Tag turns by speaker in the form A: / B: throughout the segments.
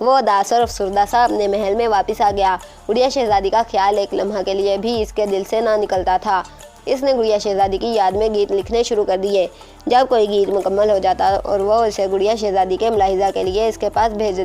A: وہ اداس اور افسردہ سا اپنے محل میں واپس آ گیا۔ گڑیا شہزادی کا خیال ایک لمحہ کے لیے بھی اس کے دل سے نہ نکلتا تھا۔ اس نے گڑیا شہزادی کی یاد میں گیت لکھنے شروع کر دیے۔ جب کوئی گیت مکمل ہو جاتا اور وہ اسے گڑیا شہزادی کے ملاحظہ کے لیے اس کے پاس بھیج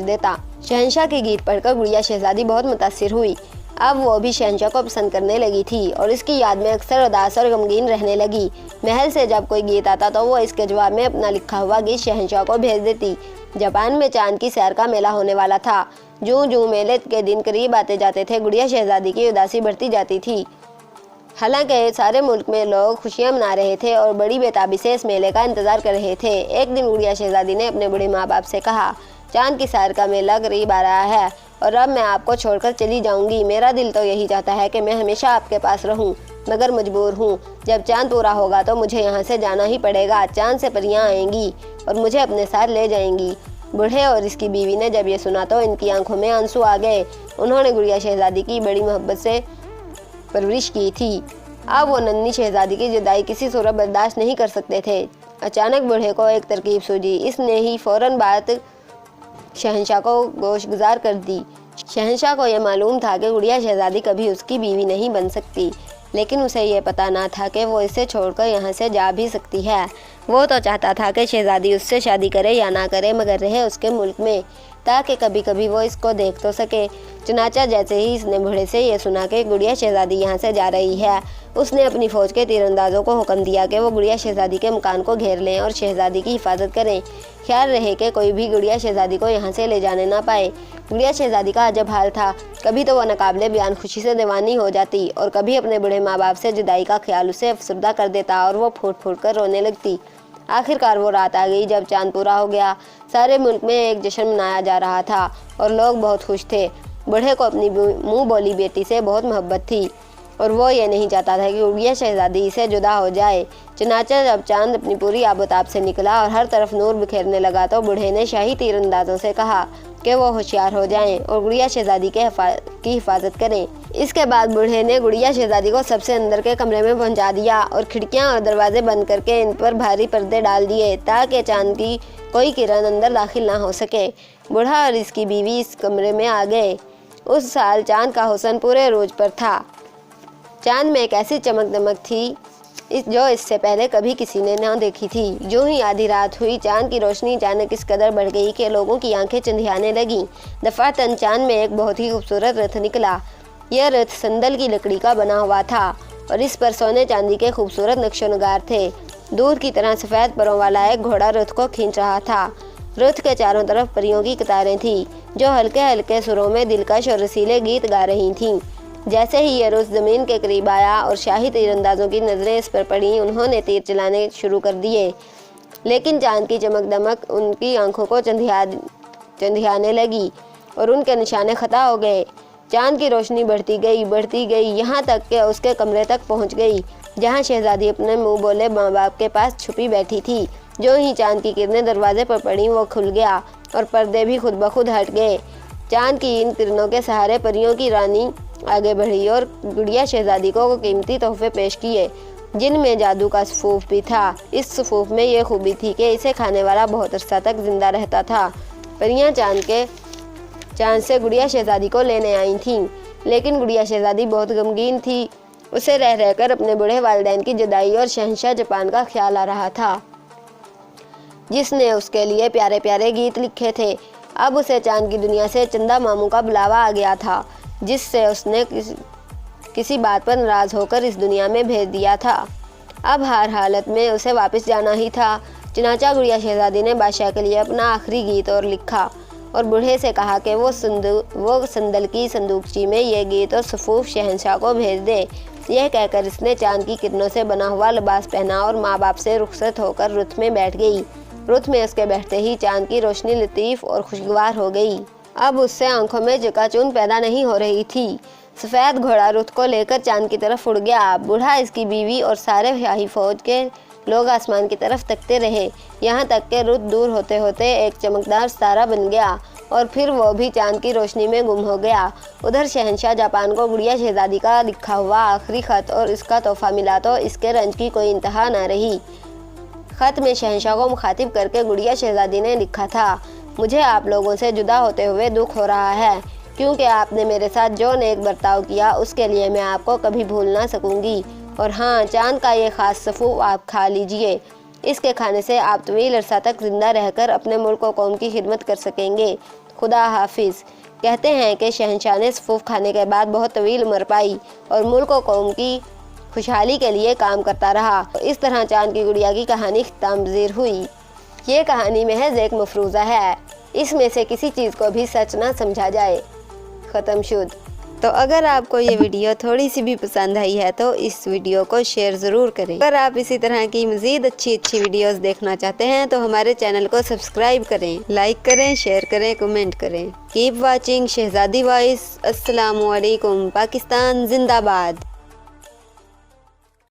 A: دیتا۔ شہنشاہ کے گیت پڑھ کر گڑیا شہزادی بہت متاثر ہوئی۔ اب وہ بھی شہنشاہ کو پسند کرنے لگی تھی اور اس کی یاد میں اکثر اداس اور غمگین رہنے لگی۔ محل سے جب کوئی گیت آتا تو وہ اس کے جواب میں اپنا لکھا ہوا گیت شہنشاہ کو بھیج دیتی۔ جاپان میں چاند کی سیر کا میلہ ہونے والا تھا۔ جوں جوں میلے کے دن قریب آتے جاتے تھے، گڑیا شہزادی کی اداسی بڑھتی جاتی تھی۔ حالانکہ سارے ملک میں لوگ خوشیاں منا رہے تھے اور بڑی بےتابی سے اس میلے کا انتظار کر رہے تھے۔ ایک دن گڑیا شہزادی نے اپنے بڑے ماں باپ سے کہا، چاند کی سیر کا میلہ قریب آ رہا ہے اور اب میں آپ کو چھوڑ کر چلی جاؤں گی۔ میرا دل تو یہی چاہتا ہے کہ میں ہمیشہ آپ کے پاس رہوں، مگر مجبور ہوں۔ جب چاند پورا ہوگا تو مجھے یہاں سے جانا ہی پڑے گا۔ چاند سے پریاں آئیں گی اور مجھے اپنے ساتھ لے جائیں گی۔ بوڑھے اور اس کی بیوی نے جب یہ سنا تو ان کی آنکھوں میں آنسو آ گئے۔ انہوں نے گڑیا شہزادی کی بڑی محبت سے پرورش کی تھی۔ اب وہ ننھی شہزادی کی جدائی کسی صورت برداشت نہیں کر سکتے تھے۔ اچانک بوڑھے کو ایک ترکیب سوجھی۔ اس نے ہی فوراً بات شہنشاہ کو گوش گزار کر دی۔ شہنشاہ کو یہ معلوم تھا کہ گڑیا شہزادی کبھی اس کی بیوی نہیں بن سکتی، لیکن اسے یہ پتہ نہ تھا کہ وہ اسے چھوڑ کر یہاں سے جا بھی سکتی ہے۔ وہ تو چاہتا تھا کہ شہزادی اس سے شادی کرے یا نہ کرے، مگر رہے اس کے ملک میں، تاکہ کبھی کبھی وہ اس کو دیکھ تو سکے۔ چنانچہ جیسے ہی اس نے بوڑھے سے یہ سنا کہ گڑیا شہزادی یہاں سے جا رہی ہے، اس نے اپنی فوج کے تیر اندازوں کو حکم دیا کہ وہ گڑیا شہزادی کے مکان کو گھیر لیں اور شہزادی کی حفاظت کریں۔ خیال رہے کہ کوئی بھی گڑیا شہزادی کو یہاں سے لے جانے نہ پائے۔ گڑیا شہزادی کا عجب حال تھا۔ کبھی تو وہ ناقابل بیان خوشی سے دیوانی ہو جاتی اور کبھی اپنے بڑے ماں باپ سے جدائی کا خیال اسے افسردہ کر دیتا اور وہ پھوٹ پھوٹ کر رونے لگتی۔ آخرکار وہ رات آ گئی جب چاند پورا ہو گیا۔ سارے ملک میں ایک جشن منایا جا رہا تھا اور لوگ بہت خوش تھے۔ بوڑھے کو اپنی منہ بولی بیٹی سے بہت محبت تھی اور وہ یہ نہیں چاہتا تھا کہ گڑیا شہزادی سے جدا ہو جائے۔ چنانچہ جب چاند اپنی پوری آب و تاب سے نکلا اور ہر طرف نور بکھیرنے لگا تو بوڑھے نے شاہی تیر اندازوں سے کہا کہ وہ ہوشیار ہو جائیں اور گڑیا شہزادی کی حفاظت کریں۔ اس کے بعد بوڑھے نے گڑیا شہزادی کو سب سے اندر کے کمرے میں پہنچا دیا اور کھڑکیاں اور دروازے بند کر کے ان پر بھاری پردے ڈال دیے تاکہ چاند کی کوئی کرن اندر داخل نہ ہو سکے۔ بوڑھا اور اس کی بیوی اس کمرے میں آ گئے۔ اس سال چاند کا حسن پورے عروج پر تھا۔ چاند میں ایک ایسی چمک دمک تھی جو اس سے پہلے کبھی کسی نے نہ دیکھی تھی۔ جو ہی آدھی رات ہوئی، چاند کی روشنی اچانک اس قدر بڑھ گئی کہ لوگوں کی آنکھیں چندھیانے لگیں۔ دفعتاً چاند میں ایک بہت ہی خوبصورت رتھ نکلا۔ یہ رتھ سندل کی لکڑی کا بنا ہوا تھا اور اس پر سونے چاندی کے خوبصورت نقش و نگار تھے۔ دودھ کی طرح سفید پروں والا ایک گھوڑا رتھ کو کھینچ رہا تھا۔ رتھ کے چاروں طرف پریوں کی قطاریں تھیں جو ہلکے ہلکے سروں میں دلکش اور رسیلے گیت گا رہی تھیں۔ جیسے ہی یہ رتھ زمین کے قریب آیا اور شاہی تیر اندازوں کی نظریں اس پر پڑیں، انہوں نے تیر چلانے شروع کر دیے، لیکن چاند کی چمک دمک ان کی آنکھوں کو چندھیانے لگی اور ان کے نشانے خطا ہو گئے۔ چاند کی روشنی بڑھتی گئی یہاں تک کہ اس کے کمرے تک پہنچ گئی جہاں شہزادی اپنے منہ بولے ماں باپ کے پاس چھپی بیٹھی تھی۔ جو ہی چاند کی کرنیں دروازے پر پڑیں وہ کھل گیا اور پردے بھی خود بخود ہٹ گئے۔ چاند کی ان کرنوں کے سہارے پریوں کی رانی آگے بڑھی اور گڑیا شہزادی کو قیمتی تحفے پیش کیے جن میں جادو کا سفوف بھی تھا۔ اس سفوف میں یہ خوبی تھی کہ اسے کھانے والا بہت عرصہ تک زندہ رہتا تھا۔ پریاں چاند سے گڑیا شہزادی کو لینے آئی تھیں، لیکن گڑیا شہزادی بہت غمگین تھی۔ اسے رہ رہ کر اپنے بڑے والدین کی جدائی اور شہنشاہ جاپان کا خیال آ رہا تھا جس نے اس کے لیے پیارے پیارے گیت لکھے تھے۔ اب اسے چاند کی دنیا سے چندا ماموں کا بلاوا آ گیا تھا جس سے اس نے کسی بات پر ناراض ہو کر اس دنیا میں بھیج دیا تھا۔ اب ہر حالت میں اسے واپس جانا ہی تھا۔ چنانچہ گڑیا شہزادی نے بادشاہ کے لیے اپنا آخری گیت اور لکھا اور بوڑھے سے کہا کہ وہ سندل کی صندوقچی میں یہ گیت اور سفوف شہنشاہ کو بھیج دے۔ یہ کہہ کر اس نے چاند کی کرنوں سے بنا ہوا لباس پہنا اور ماں باپ سے رخصت ہو کر رتھ میں بیٹھ گئی۔ رتھ میں اس کے بیٹھتے ہی چاند کی روشنی لطیف اور خوشگوار ہو گئی۔ اب اس سے آنکھوں میں چکا چون پیدا نہیں ہو رہی تھی۔ سفید گھوڑا رتھ کو لے کر چاند کی طرف اڑ گیا۔ بوڑھا، اس کی بیوی اور سارے شاہی فوج کے لوگ آسمان کی طرف تکتے رہے یہاں تک کہ رتھ دور ہوتے ہوتے ایک چمکدار ستارہ بن گیا اور پھر وہ بھی چاند کی روشنی میں گم ہو گیا۔ ادھر شہنشاہ جاپان کو گڑیا شہزادی کا لکھا ہوا آخری خط اور اس کا تحفہ ملا تو اس کے رنج کی کوئی انتہا نہ رہی۔ خط میں شہنشاہ کو مخاطب کر کے گڑیا شہزادی نے لکھا تھا مجھے آپ لوگوں سے جدا ہوتے ہوئے دکھ ہو رہا ہے، کیونکہ آپ نے میرے ساتھ جو نیک برتاؤ کیا اس کے لیے میں آپ کو کبھی بھول نہ سکوں گی۔ اور ہاں، چاند کا یہ خاص صفو آپ کھا لیجئے، اس کے کھانے سے آپ طویل عرصہ تک زندہ رہ کر اپنے ملک و قوم کی خدمت کر سکیں گے۔ خدا حافظ۔ کہتے ہیں کہ شہنشاہ نے سفوف کھانے کے بعد بہت طویل عمر پائی اور ملک و قوم کی خوشحالی کے لیے کام کرتا رہا۔ اس طرح چاند کی گڑیا کی کہانی اختتام پذیر ہوئی۔ یہ کہانی محض ایک مفروضہ ہے، اس میں سے کسی چیز کو بھی سچ نہ سمجھا جائے۔ ختم شد۔ تو اگر آپ کو یہ ویڈیو تھوڑی سی بھی پسند آئی ہے تو اس ویڈیو کو شیئر ضرور کریں۔ اگر آپ اسی طرح کی مزید اچھی ویڈیوز دیکھنا چاہتے ہیں تو ہمارے چینل کو سبسکرائب کریں، لائک کریں، شیئر کریں، کمنٹ کریں۔ کیپ واچنگ شہزادی وائس۔ السلام علیکم۔ پاکستان زندہ باد۔